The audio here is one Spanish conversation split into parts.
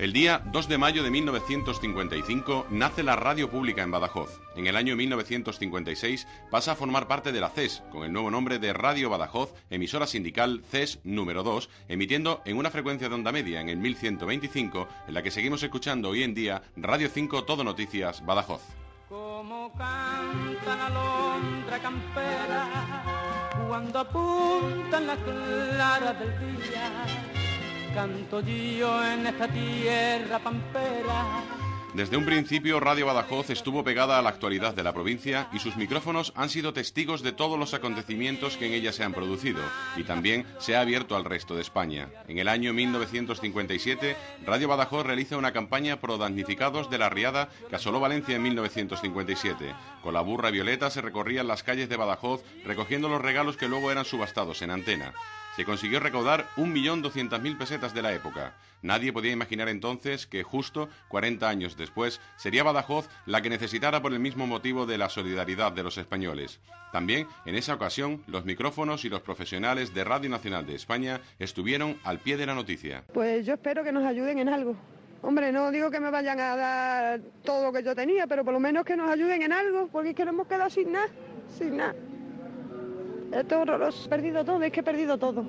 El día 2 de mayo de 1955 nace la radio pública en Badajoz. En el año 1956 pasa a formar parte de la CES, con el nuevo nombre de Radio Badajoz, emisora sindical CES número 2, emitiendo en una frecuencia de onda media en el 1125, en la que seguimos escuchando hoy en día Radio 5 Todo Noticias Badajoz. Como canta la alondra campera cuando apuntan las claras del día, canto yo en esta tierra pampera. Desde un principio, Radio Badajoz estuvo pegada a la actualidad de la provincia y sus micrófonos han sido testigos de todos los acontecimientos que en ella se han producido, y también se ha abierto al resto de España. En el año 1957, Radio Badajoz realiza una campaña pro damnificados de la riada que asoló Valencia en 1957. Con la burra violeta se recorrían las calles de Badajoz recogiendo los regalos que luego eran subastados en antena. Se consiguió recaudar 1.200.000 pesetas de la época. Nadie podía imaginar entonces que justo 40 años después sería Badajoz la que necesitara por el mismo motivo de la solidaridad de los españoles. También, en esa ocasión, los micrófonos y los profesionales de Radio Nacional de España estuvieron al pie de la noticia. Pues yo espero que nos ayuden en algo. Hombre, no digo que me vayan a dar todo lo que yo tenía, pero por lo menos que nos ayuden en algo, porque es que nos hemos quedado sin nada, sin nada. Esto es horroroso, he perdido todo, es que he perdido todo.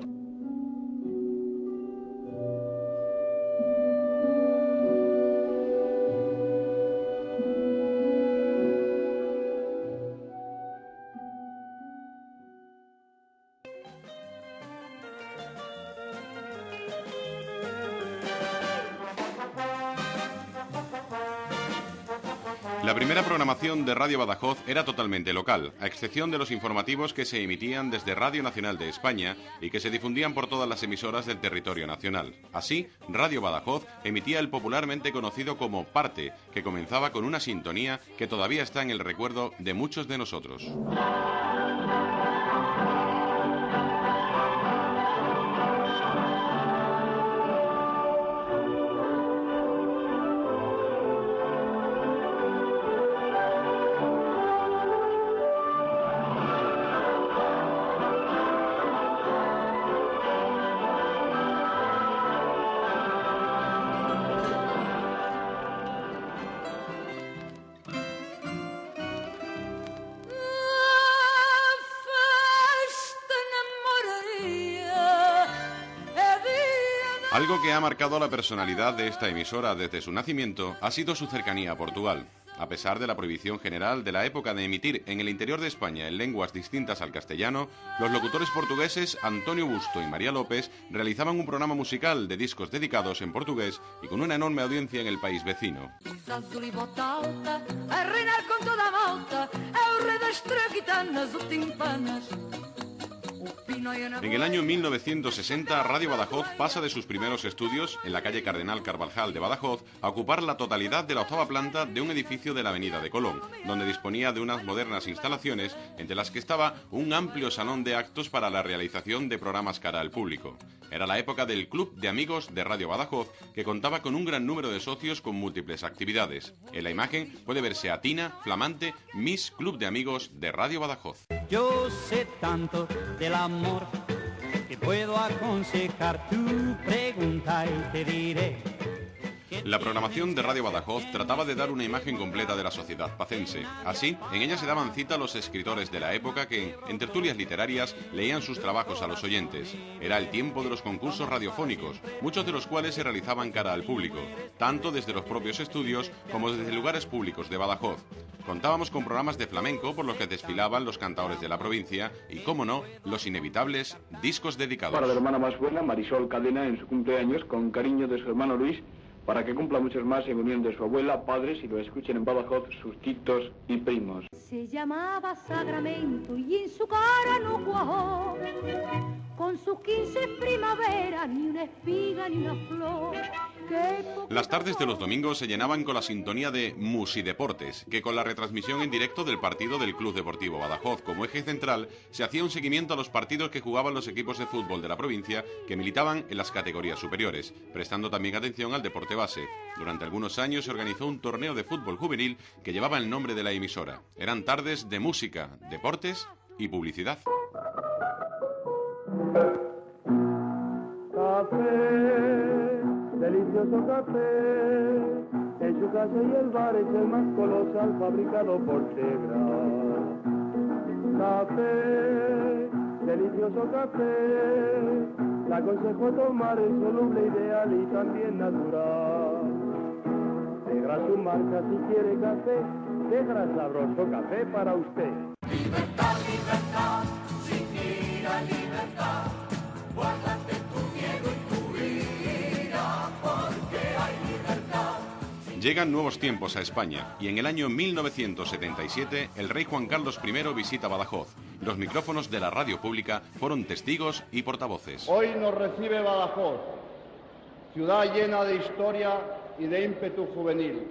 La primera programación de Radio Badajoz era totalmente local, a excepción de los informativos que se emitían desde Radio Nacional de España y que se difundían por todas las emisoras del territorio nacional. Así, Radio Badajoz emitía el popularmente conocido como Parte, que comenzaba con una sintonía que todavía está en el recuerdo de muchos de nosotros. Algo que ha marcado la personalidad de esta emisora desde su nacimiento ha sido su cercanía a Portugal. A pesar de la prohibición general de la época de emitir en el interior de España en lenguas distintas al castellano, los locutores portugueses Antonio Busto y María López realizaban un programa musical de discos dedicados en portugués y con una enorme audiencia en el país vecino. En el año 1960, Radio Badajoz pasa de sus primeros estudios, en la calle Cardenal Carvajal de Badajoz, a ocupar la totalidad de la 8ª planta de un edificio de la avenida de Colón, donde disponía de unas modernas instalaciones, entre las que estaba un amplio salón de actos para la realización de programas cara al público. Era la época del Club de Amigos de Radio Badajoz, que contaba con un gran número de socios con múltiples actividades. En la imagen puede verse a Tina, flamante Miss Club de Amigos de Radio Badajoz. Yo sé tanto del amor que puedo aconsejar tu pregunta y te diré. La programación de Radio Badajoz trataba de dar una imagen completa de la sociedad pacense. Así, en ella se daban cita los escritores de la época que, en tertulias literarias, leían sus trabajos a los oyentes. Era el tiempo de los concursos radiofónicos, muchos de los cuales se realizaban cara al público, tanto desde los propios estudios como desde lugares públicos de Badajoz. Contábamos con programas de flamenco por los que desfilaban los cantaores de la provincia y, cómo no, los inevitables discos dedicados. Para la hermana más buena, Marisol Cadena, en su cumpleaños, con cariño de su hermano Luis, para que cumpla muchos más en unión de su abuela, padres y lo escuchen en Badajoz sus titos y primos. Se llamaba Sagramento y en su cara no cuajó, con sus 15 primaveras, ni una espiga ni una flor. Las tardes de los domingos se llenaban con la sintonía de Musideportes, que con la retransmisión en directo del partido del Club Deportivo Badajoz como eje central, se hacía un seguimiento a los partidos que jugaban los equipos de fútbol de la provincia que militaban en las categorías superiores, prestando también atención al deporte base. Durante algunos años se organizó un torneo de fútbol juvenil que llevaba el nombre de la emisora. Eran tardes de música, deportes y publicidad. Café delicioso delicioso café. En su casa y el bar es el más colosal fabricado por Tegra. Café, delicioso café. Le aconsejo tomar el soluble ideal y también natural. Tegra su marca si quiere café. Tegra sabroso café para usted. Libertad, libertad, sin ir a libertad. Guárdate tu miedo y tu ira, porque hay libertad. Llegan nuevos tiempos a España y en el año 1977 el rey Juan Carlos I visita Badajoz. Los micrófonos de la radio pública fueron testigos y portavoces. Hoy nos recibe Badajoz, ciudad llena de historia y de ímpetu juvenil,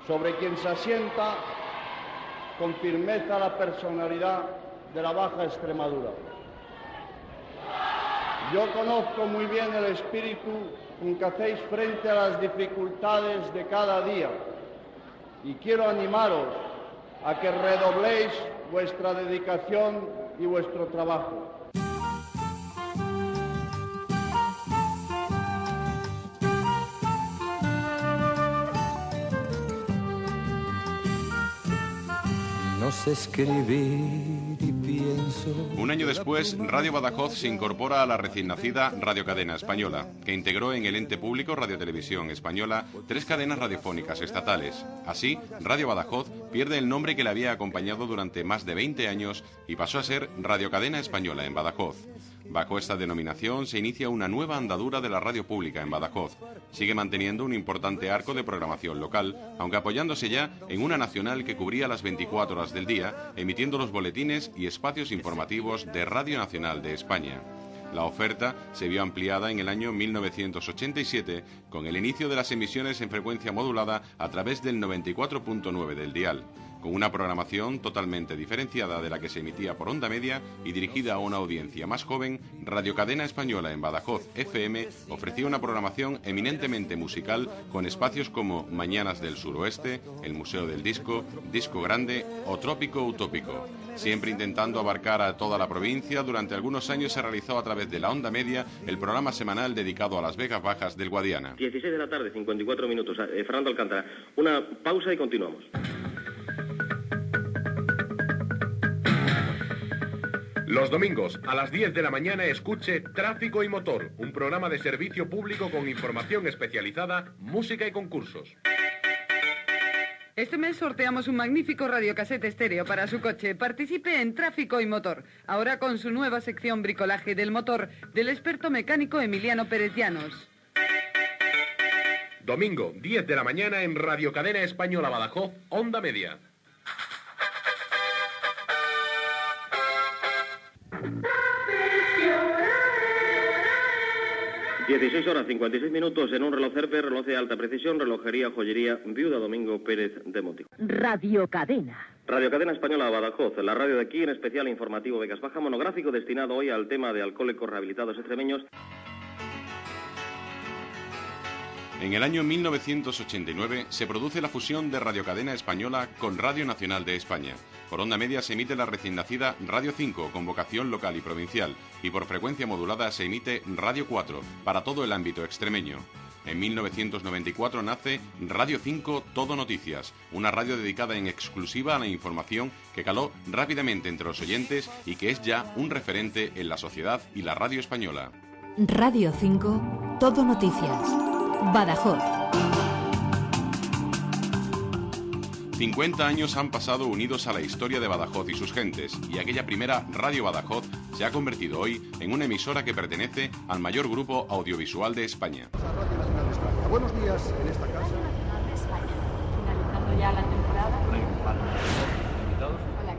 sobre quien se asienta con firmeza la personalidad de la Baja Extremadura. Yo conozco muy bien el espíritu con que hacéis frente a las dificultades de cada día y quiero animaros a que redobléis vuestra dedicación y vuestro trabajo. No sé escribir y pienso. Un año después, Radio Badajoz se incorpora a la recién nacida Radio Cadena Española, que integró en el ente público Radio Televisión Española 3 cadenas radiofónicas estatales. Así, Radio Badajoz pierde el nombre que le había acompañado durante más de 20 años y pasó a ser Radio Cadena Española en Badajoz. Bajo esta denominación se inicia una nueva andadura de la radio pública en Badajoz. Sigue manteniendo un importante arco de programación local, aunque apoyándose ya en una nacional que cubría las 24 horas del día, emitiendo los boletines y espacios informativos de Radio Nacional de España. La oferta se vio ampliada en el año 1987 con el inicio de las emisiones en frecuencia modulada a través del 94.9 del dial, con una programación totalmente diferenciada de la que se emitía por onda media y dirigida a una audiencia más joven. Radio Cadena Española en Badajoz FM ofrecía una programación eminentemente musical con espacios como Mañanas del Suroeste, el Museo del Disco, Disco Grande o Trópico Utópico. Siempre intentando abarcar a toda la provincia, durante algunos años se realizó a través de la onda media el programa semanal dedicado a las Vegas Bajas del Guadiana. 16 de la tarde, 54 minutos. Fernando Alcántara, una pausa y continuamos. Los domingos a las 10 de la mañana escuche Tráfico y Motor, un programa de servicio público con información especializada, música y concursos. Este mes sorteamos un magnífico radiocasete estéreo para su coche. Participe en Tráfico y Motor, ahora con su nueva sección Bricolaje del Motor, del experto mecánico Emiliano Pérez Llanos. Domingo, 10 de la mañana en Radio Cadena Española Badajoz, onda media. 16 horas 56 minutos en un reloj Cerpe, reloj de alta precisión, relojería, joyería, Viuda Domingo Pérez de Montijo. Radio Cadena. Radio Cadena Española Badajoz, la radio de aquí, en especial informativo Vegas Baja, monográfico destinado hoy al tema de alcohólicos rehabilitados extremeños. En el año 1989 se produce la fusión de Radio Cadena Española con Radio Nacional de España. Por onda media se emite la recién nacida Radio 5 con vocación local y provincial, y por frecuencia modulada se emite Radio 4 para todo el ámbito extremeño. En 1994 nace Radio 5 Todo Noticias, una radio dedicada en exclusiva a la información que caló rápidamente entre los oyentes y que es ya un referente en la sociedad y la radio española. Radio 5 Todo Noticias. Badajoz. 50 años han pasado unidos a la historia de Badajoz y sus gentes, y aquella primera Radio Badajoz se ha convertido hoy en una emisora que pertenece al mayor grupo audiovisual de España. Radio Nacional de España. Buenos días en esta casa. Radio Nacional de España. Finalizando ya la temporada.